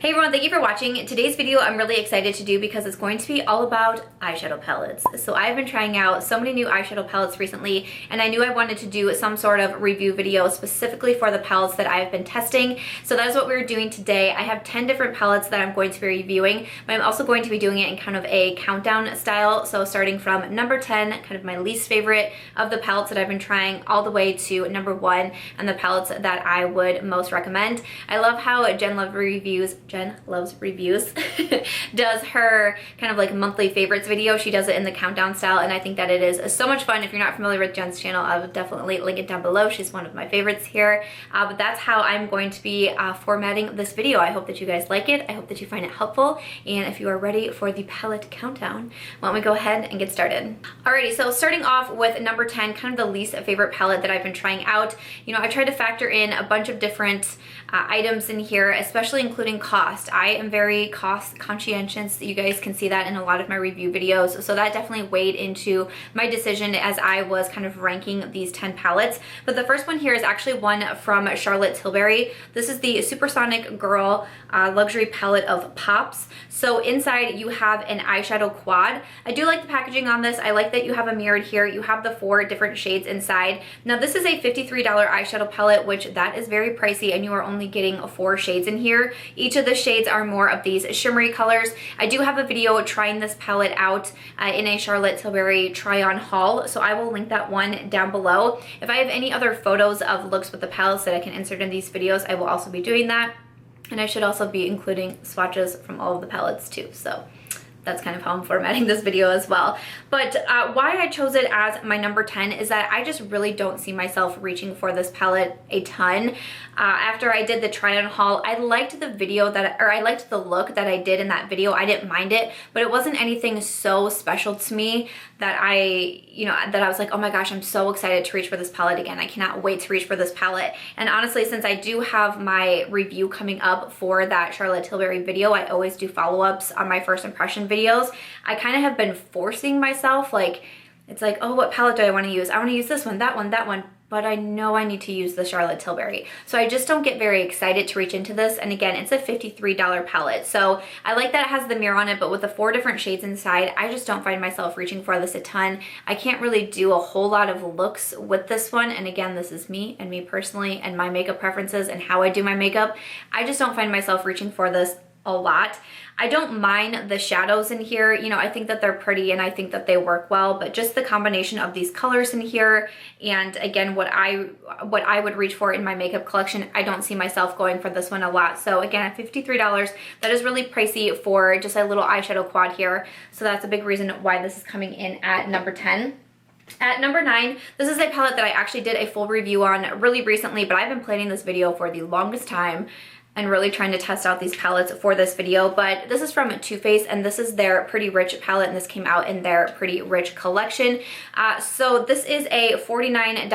Hey everyone, thank you for watching. Today's video I'm really excited to do because it's going to be all about eyeshadow palettes. So I've been trying out so many new eyeshadow palettes recently, and I knew I wanted to do some sort of review video specifically for the palettes that I've been testing. So that is what we're doing today. I have 10 different palettes that I'm going to be reviewing, but I'm also going to be doing it in kind of a countdown style. So starting from number 10, kind of my least favorite of the palettes that I've been trying, all the way to number 1 and the palettes that I would most recommend. I love how Jen Loves Reviews does her kind of like monthly favorites video. She does it in the countdown style, and I think that it is so much fun. If you're not familiar with Jen's channel, I would definitely link it down below. She's one of my favorites here. But that's how I'm going to be formatting this video. I hope that you guys like it. I hope that you find it helpful. And if you are ready for the palette countdown, why don't we go ahead and get started. Alrighty, so starting off with number 10, kind of the least favorite palette that I've been trying out. You know, I tried to factor in a bunch of different items in here, especially including cost. I am very cost conscientious. You guys can see that in a lot of my review videos. So that definitely weighed into my decision as I was kind of ranking these 10 palettes. But the first one here is actually one from Charlotte Tilbury. This is the Supersonic Girl luxury palette of Pops. So inside you have an eyeshadow quad. I do like the packaging on this. I like that you have a mirrored here. You have the 4 different shades inside. Now this is a $53 eyeshadow palette, which that is very pricey, and you are only getting 4 shades in here. Each of the shades are more of these shimmery colors. I do have a video trying this palette out in a Charlotte Tilbury try-on haul, so I will link that one down below. If I have any other photos of looks with the palettes that I can insert in these videos, I will also be doing that. And I should also be including swatches from all of the palettes too, so that's kind of how I'm formatting this video as well. But why I chose it as my number 10 is that I just really don't see myself reaching for this palette a ton. After I did the try-on haul, I liked the video I liked the look that I did in that video. I didn't mind it, but it wasn't anything so special to me that I was like, oh my gosh, I'm so excited to reach for this palette again. I cannot wait to reach for this palette. And honestly, since I do have my review coming up for that Charlotte Tilbury video, I always do follow-ups on my first impression videos. I kind of have been forcing myself, like, it's like, oh, what palette do I want to use? I want to use this one, that one, that one, but I know I need to use the Charlotte Tilbury. So I just don't get very excited to reach into this. And again, it's a $53 palette. So I like that it has the mirror on it, but with the 4 different shades inside, I just don't find myself reaching for this a ton. I can't really do a whole lot of looks with this one. And again, this is me and me personally and my makeup preferences and how I do my makeup. I just don't find myself reaching for this a lot. I don't mind the shadows in here. You know, I think that they're pretty and I think that they work well, but just the combination of these colors in here and again, what I would reach for in my makeup collection, I don't see myself going for this one a lot. So again, at $53, that is really pricey for just a little eyeshadow quad here. So that's a big reason why this is coming in at number 10. At number 9, this is a palette that I actually did a full review on really recently, but I've been planning this video for the longest time and really trying to test out these palettes for this video. But this is from Too Faced, and this is their Pretty Rich palette, and this came out in their Pretty Rich collection. So this is a $49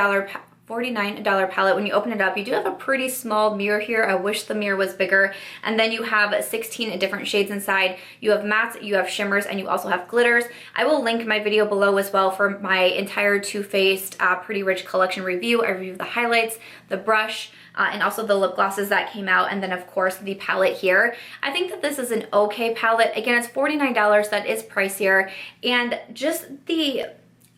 palette. When you open it up, you do have a pretty small mirror here. I wish the mirror was bigger. And then you have 16 different shades inside. You have mattes, you have shimmers, and you also have glitters. I will link my video below as well for my entire Too Faced Pretty Rich collection review. I reviewed the highlights, the brush, and also the lip glosses that came out, and then of course the palette here. I think that this is an okay palette. Again, it's $49, that is pricier, and just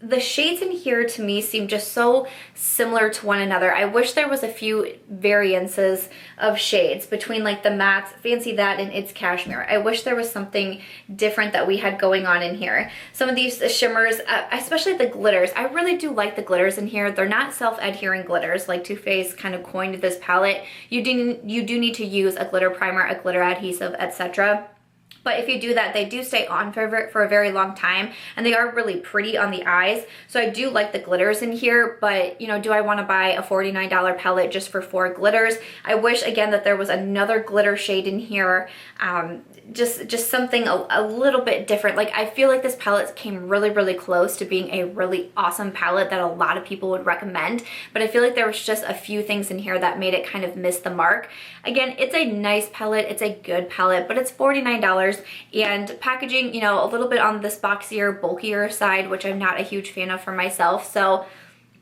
the shades in here to me seem just so similar to one another. I wish there was a few variances of shades between like the mattes, Fancy That, and It's Cashmere. I wish there was something different that we had going on in here. Some of these shimmers, especially the glitters, I really do like the glitters in here. They're not self-adhering glitters like Too Faced kind of coined this palette. You do need to use a glitter primer, a glitter adhesive, etc. But if you do that, they do stay on for a very long time, and they are really pretty on the eyes. So I do like the glitters in here, but you know, do I want to buy a $49 palette just for 4 glitters? I wish again that there was another glitter shade in here. Just something a little bit different. Like, I feel like this palette came really close to being a really awesome palette that a lot of people would recommend, but I feel like there was just a few things in here that made it kind of miss the mark. Again, it's a nice palette, it's a good palette, but it's $49, and packaging, you know, a little bit on this boxier, bulkier side, which I'm not a huge fan of for myself. So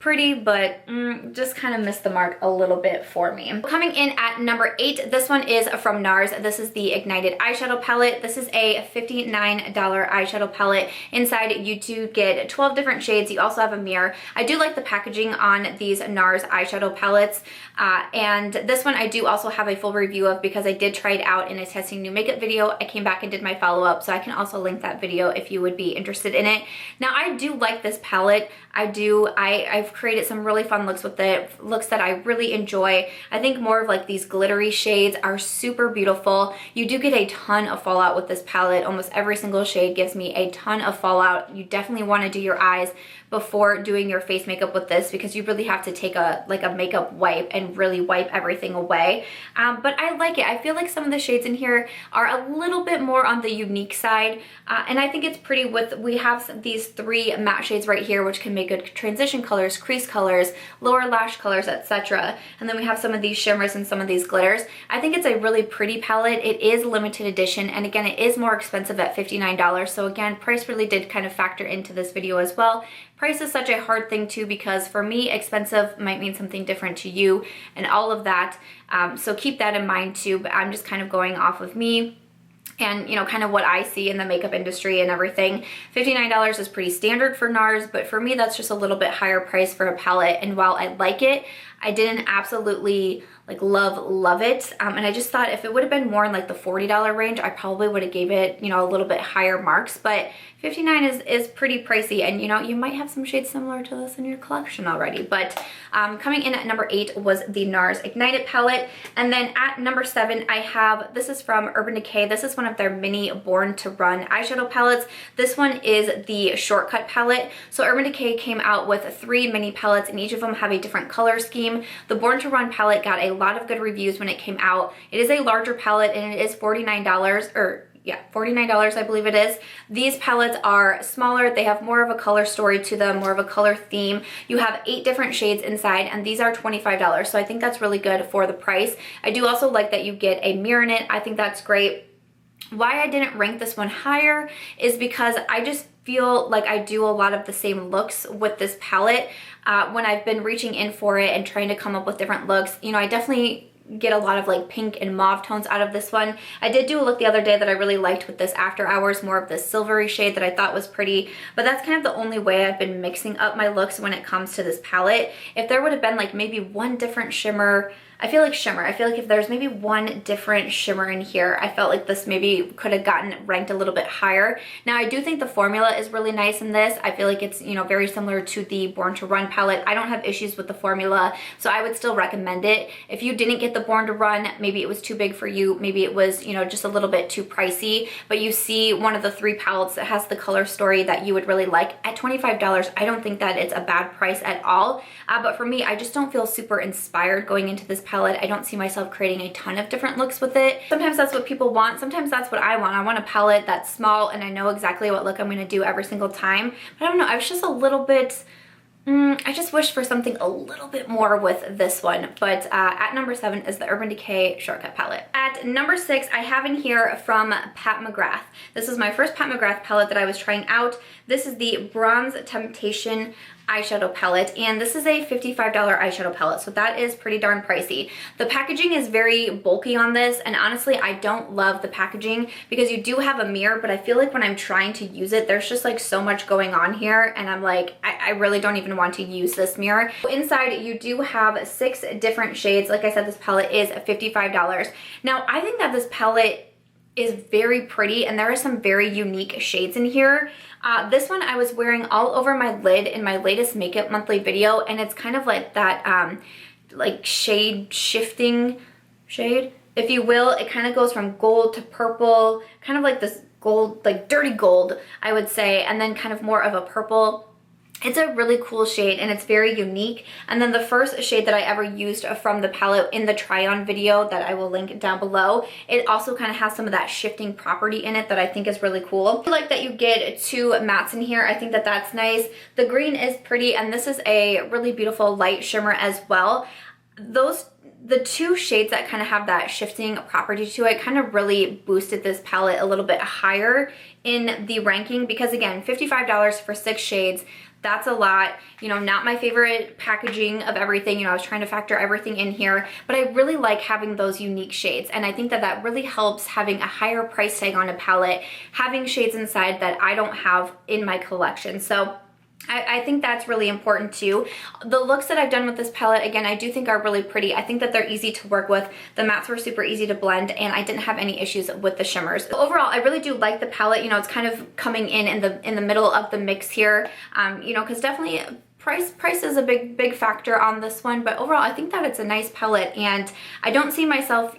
pretty, but just kind of missed the mark a little bit for me. Coming in at number 8, this one is from Nars. This is the Ignited eyeshadow palette. This is a $59 eyeshadow palette. Inside you do get 12 different shades. You also have a mirror. I do like the packaging on these Nars eyeshadow palettes, and this one I do also have a full review of because I did try it out in a testing new makeup video. I came back and did my follow-up, so I can also link that video if you would be interested in it. Now I do like this palette. I've created some really fun looks with it, looks that I really enjoy. I think more of like these glittery shades are super beautiful. You do get a ton of fallout with this palette. Almost every single shade gives me a ton of fallout. You definitely want to do your eyes before doing your face makeup with this because you really have to take a makeup wipe and really wipe everything away. But I like it. I feel like some of the shades in here are a little bit more on the unique side, and I think it's pretty. We have these 3 matte shades right here which can make good transition colors, crease colors, lower lash colors, etc. And then we have some of these shimmers and some of these glitters. I think it's a really pretty palette. It is limited edition, and again, it is more expensive at $59. So again, price really did kind of factor into this video as well. Price is such a hard thing too because for me, expensive might mean something different to you and all of that. So keep that in mind too, but I'm just kind of going off of me and kind of what I see in the makeup industry and everything. $59 is pretty standard for Nars, but for me that's just a little bit higher price for a palette, and while I like it, I didn't absolutely like love it, and I just thought if it would have been more in like the $40 range, I probably would have gave it a little bit higher marks, but $59 is pretty pricey, and you might have some shades similar to this in your collection already. But coming in at number 8 was the Nars Ignited palette, and then at number 7 I have, this is from Urban Decay. This is one of their mini Born to Run eyeshadow palettes. This one is the Shortcut palette. So Urban Decay came out with 3 mini palettes, and each of them have a different color scheme. The Born to Run palette got a lot of good reviews when it came out. It is a larger palette, and it is $49, or yeah, $49 I believe it is. These palettes are smaller. They have more of a color story to them, more of a color theme. You have 8 different shades inside, and these are $25. So I think that's really good for the price. I do also like that you get a mirror in it. I think that's great. Why I didn't rank this one higher is because I just feel like I do a lot of the same looks with this palette when I've been reaching in for it and trying to come up with different looks. I definitely get a lot of like pink and mauve tones out of this one. I did do a look the other day that I really liked with this After Hours, more of this silvery shade that I thought was pretty, but that's kind of the only way I've been mixing up my looks when it comes to this palette. If there would have been like maybe one different shimmer, I feel like if there's maybe one different shimmer in here, I felt like this maybe could have gotten ranked a little bit higher. Now I do think the formula is really nice in this. I feel like it's very similar to the Born to Run palette. I don't have issues with the formula, so I would still recommend it. If you didn't get the Born to Run, maybe it was too big for you, maybe it was just a little bit too pricey, but you see one of the 3 palettes that has the color story that you would really like at $25, I don't think that it's a bad price at all. But for me, I just don't feel super inspired going into this palette. I don't see myself creating a ton of different looks with it. Sometimes that's what people want. Sometimes that's what I want. I want a palette that's small and I know exactly what look I'm going to do every single time. But I don't know. I was just a little bit... I just wish for something a little bit more with this one. But at number 7 is the Urban Decay Shortcut palette. At number 6, I have in here from Pat McGrath. This is my first Pat McGrath palette that I was trying out. This is the Bronze Temptation eyeshadow palette, and this is a $55 eyeshadow palette, so that is pretty darn pricey. The packaging is very bulky on this, and honestly I don't love the packaging because you do have a mirror, but I feel like when I'm trying to use it, there's just like so much going on here, and I'm like, I really don't even want to use this mirror. Inside you do have 6 different shades. Like I said, this palette is $55. Now I think that this palette is very pretty, and there are some very unique shades in here. This one I was wearing all over my lid in my latest makeup monthly video, and it's kind of like that like shade shifting shade, if you will. It kind of goes from gold to purple, kind of like this gold, like dirty gold I would say, and then kind of more of a purple. It's a really cool shade and it's very unique. And then the first shade that I ever used from the palette in the try-on video that I will link down below, it also kind of has some of that shifting property in it that I think is really cool. I like that you get 2 mattes in here. I think that that's nice. The green is pretty, and this is a really beautiful light shimmer as well. The 2 shades that kind of have that shifting property to it kind of really boosted this palette a little bit higher in the ranking, because again, $55 for 6 shades. that's a lot. You know, not my favorite packaging of everything. You know, I was trying to factor everything in here, but I really like having those unique shades. And I think that that really helps having a higher price tag on a palette, having shades inside that I don't have in my collection. So I think that's really important too. The looks that I've done with this palette, again, I do think are really pretty. I think that they're easy to work with. The mattes were super easy to blend, and I didn't have any issues with the shimmers. So overall, I really do like the palette. You know, it's kind of coming in the middle of the mix here, you know, because definitely price is a big factor on this one. But overall, I think that it's a nice palette, and I don't see myself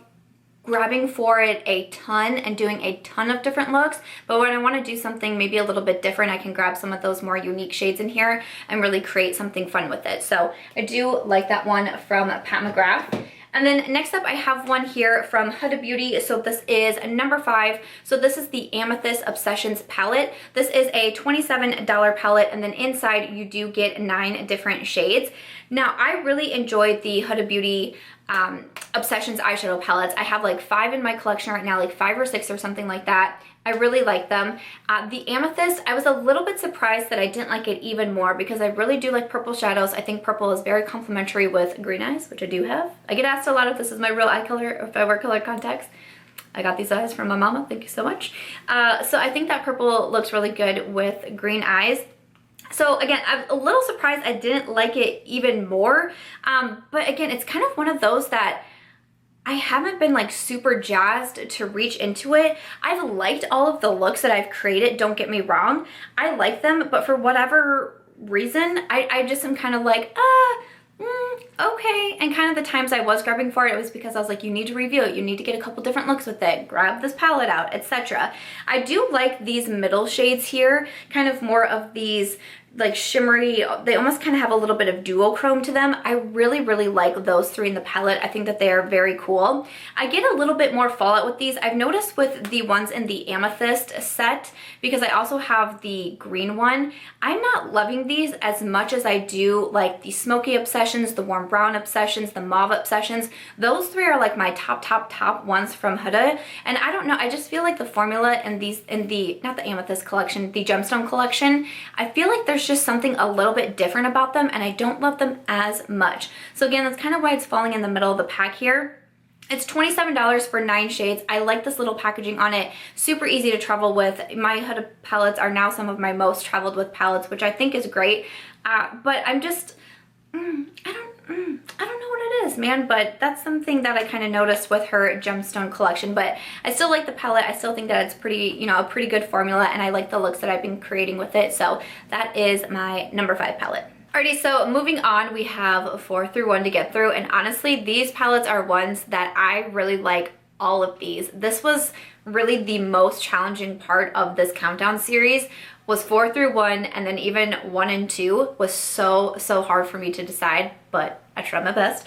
grabbing for it a ton and doing a ton of different looks, but when I want to do something maybe a little bit different, I can grab some of those more unique shades in here and really create something fun with it. So I do like that one from Pat McGrath. And then next up, I have one here from Hutta Beauty. So this is number 5. So this is the Amethyst Obsessions palette. This is a $27 palette, and then inside you do get 9 different shades. Now, I really enjoyed the Hutta Beauty Obsessions eyeshadow palettes. I have like 5 in my collection right now, like 5 or 6 or something like that. I really like them. The Amethyst, I was a little bit surprised that I didn't like it even more because I really do like purple shadows. I think purple is very complementary with green eyes, which I do have. I get asked a lot if this is my real eye color or if I wear colored contacts. I got these eyes from my mama, thank you so much. So I think that purple looks really good with green eyes. So again, I'm a little surprised I didn't like it even more. But again, it's kind of one of those that I haven't been like super jazzed to reach into it. I've liked all of the looks that I've created, don't get me wrong. I like them, but for whatever reason, I just am kind of like, okay. And kind of the times I was grabbing for it was because I was like, you need to review it. You need to get a couple different looks with it. Grab this palette out, etc. I do like these middle shades here, kind of more of these like shimmery, they almost kind of have a little bit of duochrome to them. I really like those 3 in the palette. I think that they are very cool. I get a little bit more fallout with these. I've noticed with the ones in the Amethyst set, because I also have the green one, I'm not loving these as much as I do like the Smoky Obsessions, the Warm Brown Obsessions, the Mauve Obsessions. Those 3 are like my top ones from Huda. And I don't know, I just feel like the formula in these, in the, not the Amethyst collection, the Gemstone collection, I feel like there's just something a little bit different about them, and I don't love them as much. So again, that's kind of why it's falling in the middle of the pack here. It's $27 for 9 shades. I like this little packaging on it. Super easy to travel with. My Huda palettes are now some of my most traveled with palettes, which I think is great. But I'm just, I don't know what it is, man, but that's something that I kind of noticed with her Gemstone collection. But I still like the palette. I still think that it's pretty, you know, a pretty good formula, and I like the looks that I've been creating with it. So that is my number 5 palette. Alrighty, so moving on, we have 4 through 1 to get through, and honestly, these palettes are ones that I really like. All of these. This was really the most challenging part of this countdown series, was 4 through 1, and then even 1 and 2 was so hard for me to decide, but I tried my best.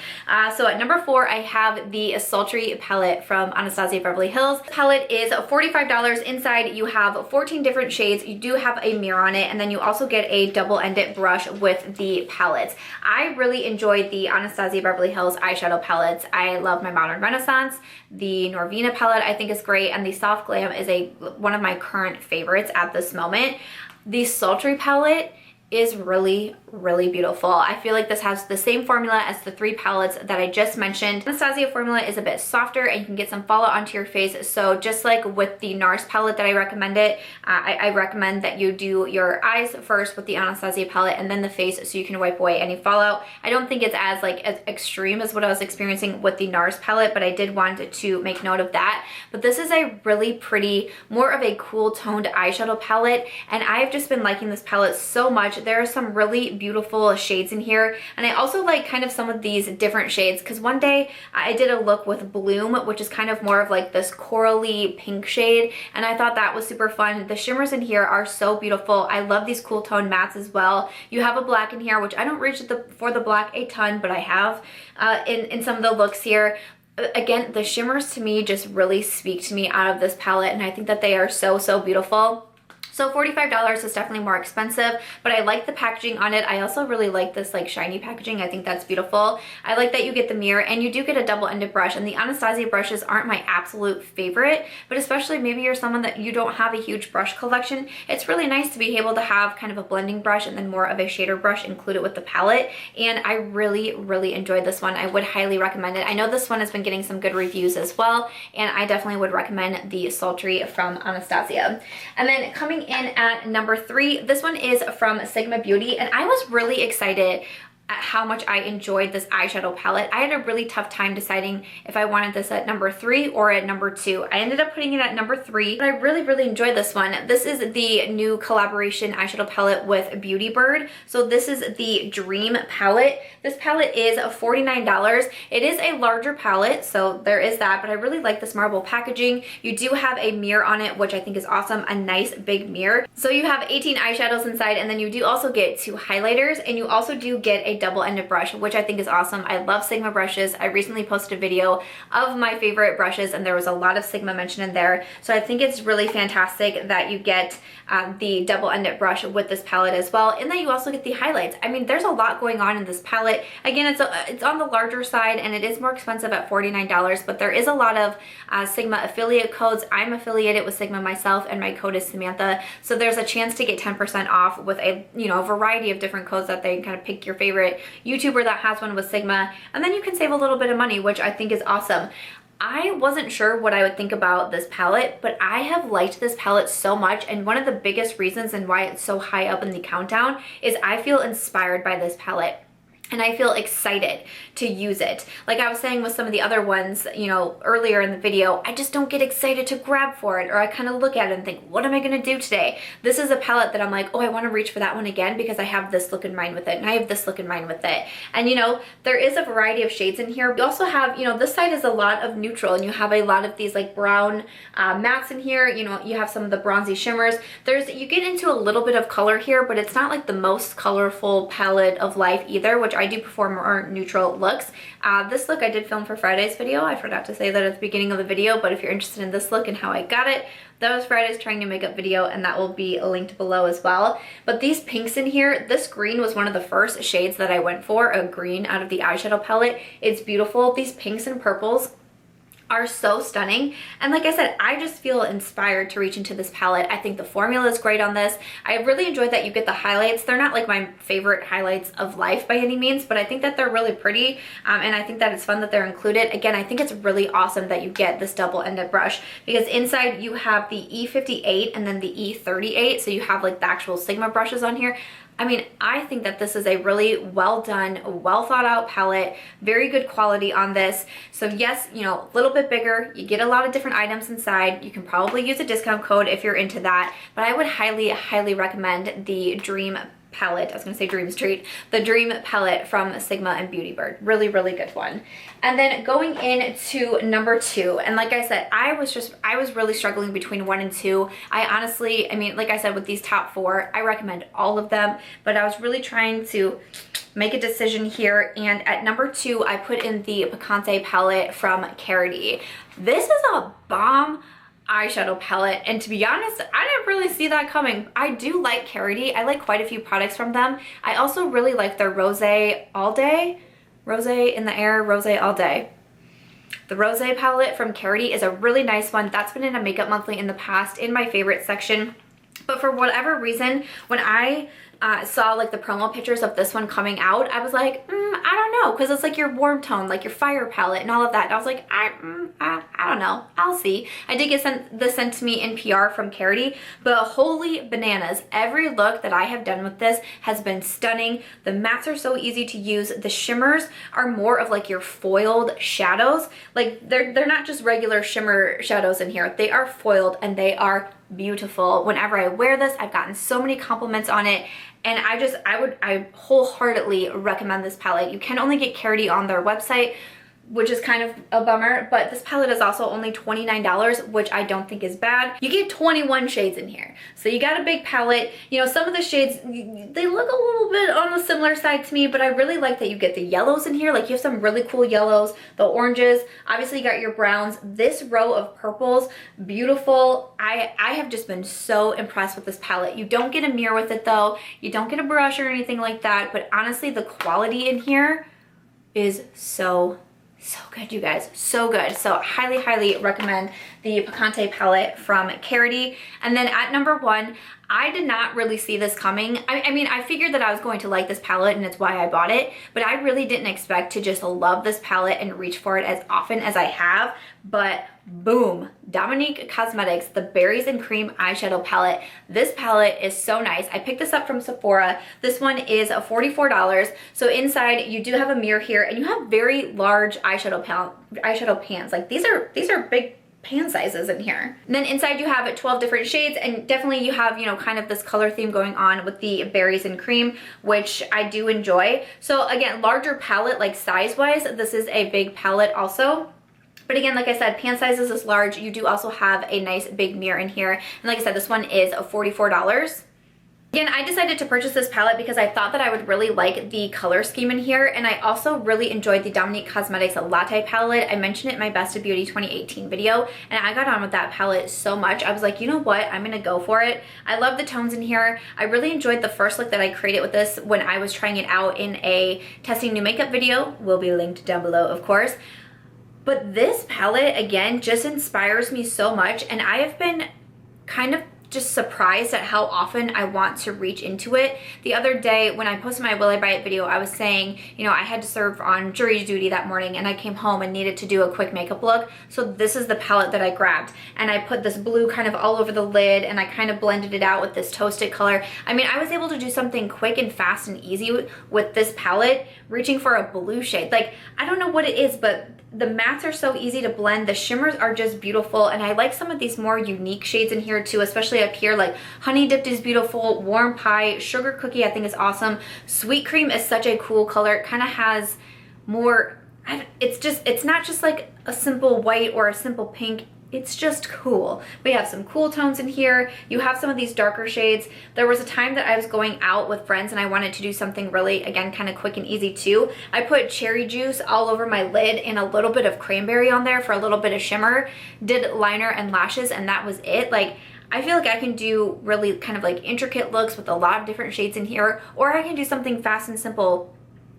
So at number 4, I have the Sultry palette from Anastasia Beverly Hills. This palette is $45. Inside you have 14 different shades. You do have a mirror on it, and then you also get a double-ended brush with the palettes. I really enjoyed the Anastasia Beverly Hills eyeshadow palettes. I love my Modern Renaissance. The Norvina palette I think is great, and the Soft Glam is one of my current favorites at this moment. The Sultry palette is really beautiful. I feel like this has the same formula as the 3 palettes that I just mentioned. Anastasia formula is a bit softer and you can get some fallout onto your face. So just like with the Nars palette that I recommended, I recommend that you do your eyes first with the Anastasia palette and then the face so you can wipe away any fallout. I don't think it's as extreme as what I was experiencing with the Nars palette, but I did want to make note of that. But this is a really pretty, more of a cool toned eyeshadow palette, and I've just been liking this palette so much. There are some really beautiful shades in here, and I also like kind of some of these different shades because one day I did a look with Bloom, which is kind of more of like this corally pink shade, and I thought that was super fun. The shimmers in here are so beautiful. I love these cool tone mattes as well. You have a black in here, which I don't reach for the black a ton, but I have in some of the looks here. Again, the shimmers to me just really speak to me out of this palette, and I think that they are so beautiful. So $45 is definitely more expensive, but I like the packaging on it. I also really like this like shiny packaging. I think that's beautiful. I like that you get the mirror and you do get a double-ended brush, and the Anastasia brushes aren't my absolute favorite, but especially maybe you're someone that you don't have a huge brush collection, it's really nice to be able to have kind of a blending brush and then more of a shader brush included with the palette, and I really, really enjoyed this one. I would highly recommend it. I know this one has been getting some good reviews as well, and I definitely would recommend the Sultry from Anastasia. And then coming in at number 3, this one is from Sigma Beauty, and I was really excited at how much I enjoyed this eyeshadow palette. I had a really tough time deciding if I wanted this at number 3 or at number 2. I ended up putting it at number 3, but I really, really enjoyed this one. This is the new collaboration eyeshadow palette with Beautyybird. So this is the Dream palette. This palette is $49. It is a larger palette, so there is that, but I really like this marble packaging. You do have a mirror on it, which I think is awesome, a nice big mirror. So you have 18 eyeshadows inside, and then you do also get 2 highlighters, and you also do get a double-ended brush, which I think is awesome. I love Sigma brushes. I recently posted a video of my favorite brushes, and there was a lot of Sigma mentioned in there. So I think it's really fantastic that you get the double-ended brush with this palette as well, and that you also get the highlights. I mean, there's a lot going on in this palette. Again, it's on the larger side, and it is more expensive at $49, but there is a lot of Sigma affiliate codes. I'm affiliated with Sigma myself, and my code is Samantha. So there's a chance to get 10% off with a variety of different codes that they kind of pick your favorite YouTuber that has one with Sigma, and then you can save a little bit of money, which I think is awesome. I wasn't sure what I would think about this palette, but I have liked this palette so much, and one of the biggest reasons and why it's so high up in the countdown is I feel inspired by this palette. And I feel excited to use it. Like I was saying with some of the other ones, earlier in the video, I just don't get excited to grab for it, or I kind of look at it and think, what am I gonna do today? This is a palette that I'm like, oh, I wanna reach for that one again because I have this look in mind with it, and I have this look in mind with it. And there is a variety of shades in here. We also have, this side is a lot of neutral, and you have a lot of these like brown mattes in here. You have some of the bronzy shimmers. You get into a little bit of color here, but it's not like the most colorful palette of life either, which I do prefer more neutral looks. This look I did film for Friday's video. I forgot to say that at the beginning of the video, but if you're interested in this look and how I got it, that was Friday's trying to makeup video, and that will be linked below as well. But these pinks in here, this green was one of the first shades that I went for, a green out of the eyeshadow palette. It's beautiful. These pinks and purples are so stunning, and like I said, I just feel inspired to reach into this palette. I think the formula is great on this. I really enjoyed that you get the highlights. They're not like my favorite highlights of life by any means, but I think that they're really pretty, and I think that it's fun that they're included. Again, I think it's really awesome that you get this double-ended brush, because inside you have the E58 and then the E38, so you have like the actual Sigma brushes on here. I mean, I think that this is a really well done, well thought out palette, very good quality on this. So yes, a little bit bigger, you get a lot of different items inside. You can probably use a discount code if you're into that, but I would highly, highly recommend the Dream palette. I was gonna say Dream Street, the Dream palette from Sigma and Beautyybird. Really, really good one. And then going into number 2, and like I said, I was really struggling between 1 and 2. I honestly, like I said, with these top 4, I recommend all of them, but I was really trying to make a decision here, and at number 2, I put in the Picante palette from Karity. This is a bomb eyeshadow palette, and to be honest, I didn't really see that coming. I do like Karity. I like quite a few products from them. I also really like their Rosé All Day. Rosé in the Air, Rosé All Day. The Rosé palette from Karity is a really nice one. That's been in a Makeup Monthly in the past in my favorite section. But for whatever reason, when I saw like the promo pictures of this one coming out, I was like, I don't know, because it's like your warm tone, like your fire palette and all of that. And I was like, I don't know, I'll see. I did get this sent to me in PR from Karity, but holy bananas, every look that I have done with this has been stunning. The mattes are so easy to use. The shimmers are more of like your foiled shadows. Like they're not just regular shimmer shadows in here. They are foiled, and they are beautiful. Whenever I wear this, I've gotten so many compliments on it, and I wholeheartedly recommend this palette. You can only get Karity on their website. which is kind of a bummer, but this palette is also only $29, which I don't think is bad. You get 21 shades in here. So you got a big palette. You know, some of the shades, they look a little bit on the similar side to me, but I really like that you get the yellows in here. Like you have some really cool yellows, the oranges, obviously you got your browns. This row of purples, beautiful. I have just been so impressed with this palette. You don't get a mirror with it though. You don't get a brush or anything like that, but honestly, the quality in here is so good, you guys, so good. So highly, highly recommend the Picante palette from Karity. And then at number 1, I did not really see this coming. I mean, I figured that I was going to like this palette and it's why I bought it, but I really didn't expect to just love this palette and reach for it as often as I have. But boom, Dominique Cosmetics, the Berries and Cream eyeshadow palette. This palette is so nice. I picked this up from Sephora. This one is $44. So inside you do have a mirror here and you have very large eyeshadow pans. Like these are big pan sizes in here. And then inside you have 12 different shades, and definitely you have, you know, kind of this color theme going on with the Berries and Cream, which I do enjoy. So again, larger palette, like size wise, this is a big palette also. But again, like I said, pan sizes is large. You do also have a nice big mirror in here. And like I said, this one is $44. Again, I decided to purchase this palette because I thought that I would really like the color scheme in here, and I also really enjoyed the Dominique Cosmetics Latte palette. I mentioned it in my Best of Beauty 2018 video, and I got on with that palette so much. I was like, you know what, I'm gonna go for it. I love the tones in here. I really enjoyed the first look that I created with this when I was trying it out in a testing new makeup video. Will be linked down below, of course. But this palette, again, just inspires me so much, and I have been kind of just surprised at how often I want to reach into it. The other day when I posted my Will I Buy It video, I was saying, you know, I had to serve on jury duty that morning and I came home and needed to do a quick makeup look. So this is the palette that I grabbed, and I put this blue kind of all over the lid and I kind of blended it out with this toasted color. I mean, I was able to do something quick and fast and easy with this palette, reaching for a blue shade. Like, I don't know what it is, but the mattes are so easy to blend. The shimmers are just beautiful, and I like some of these more unique shades in here too, especially up here. Like Honey Dipped is beautiful, Warm Pie, Sugar Cookie I think is awesome. Sweet Cream is such a cool color. It kind of has more, it's not just like a simple white or a simple pink. It's just cool. We have some cool tones in here. You have some of these darker shades. There was a time that I was going out with friends and I wanted to do something really, again, kind of quick and easy too. I put cherry juice all over my lid and a little bit of cranberry on there for a little bit of shimmer. Did liner and lashes, and that was it. Like, I feel like I can do really kind of like intricate looks with a lot of different shades in here, or I can do something fast and simple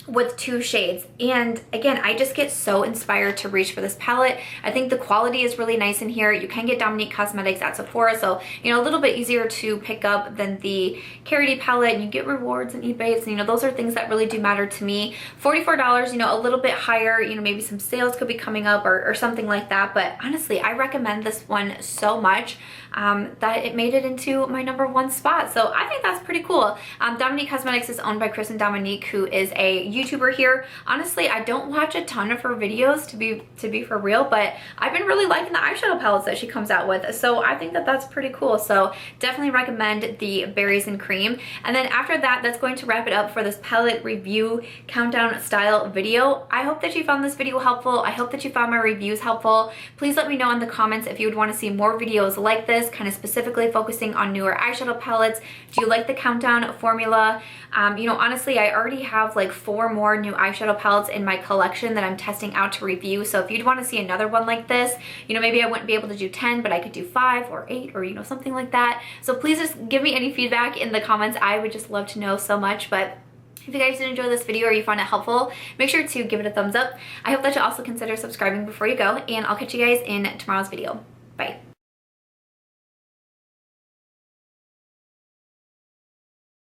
with 2 shades. And again, I just get so inspired to reach for this palette. I think the quality is really nice in here. You can get Dominique Cosmetics at Sephora, so you know, a little bit easier to pick up than the Karity palette, and you get rewards and Ebates, and you know, those are things that really do matter to me. $44, you know, a little bit higher, you know, maybe some sales could be coming up or something like that, but honestly, I recommend this one so much that it made it into my #1 spot. So I think that's pretty cool. Dominique Cosmetics is owned by Chris and Dominique, who is a YouTuber here. Honestly, I don't watch a ton of her videos to be for real, but I've been really liking the eyeshadow palettes that she comes out with, so I think that that's pretty cool. So definitely recommend the Berries and Cream. And then after that, that's going to wrap it up for this palette review countdown style video. I hope that you found this video helpful. I hope that you found my reviews helpful. Please let me know in the comments if you would want to see more videos like this, kind of specifically focusing on newer eyeshadow palettes. Do you like the countdown formula? You know, honestly, I already have like 4 more new eyeshadow palettes in my collection that I'm testing out to review. So if you'd want to see another one like this, you know, maybe I wouldn't be able to do 10, but I could do 5 or 8 or, you know, something like that. So please just give me any feedback in the comments. I would just love to know so much. But if you guys did enjoy this video or you found it helpful, make sure to give it a thumbs up. I hope that you also consider subscribing before you go, and I'll catch you guys in tomorrow's video. Bye.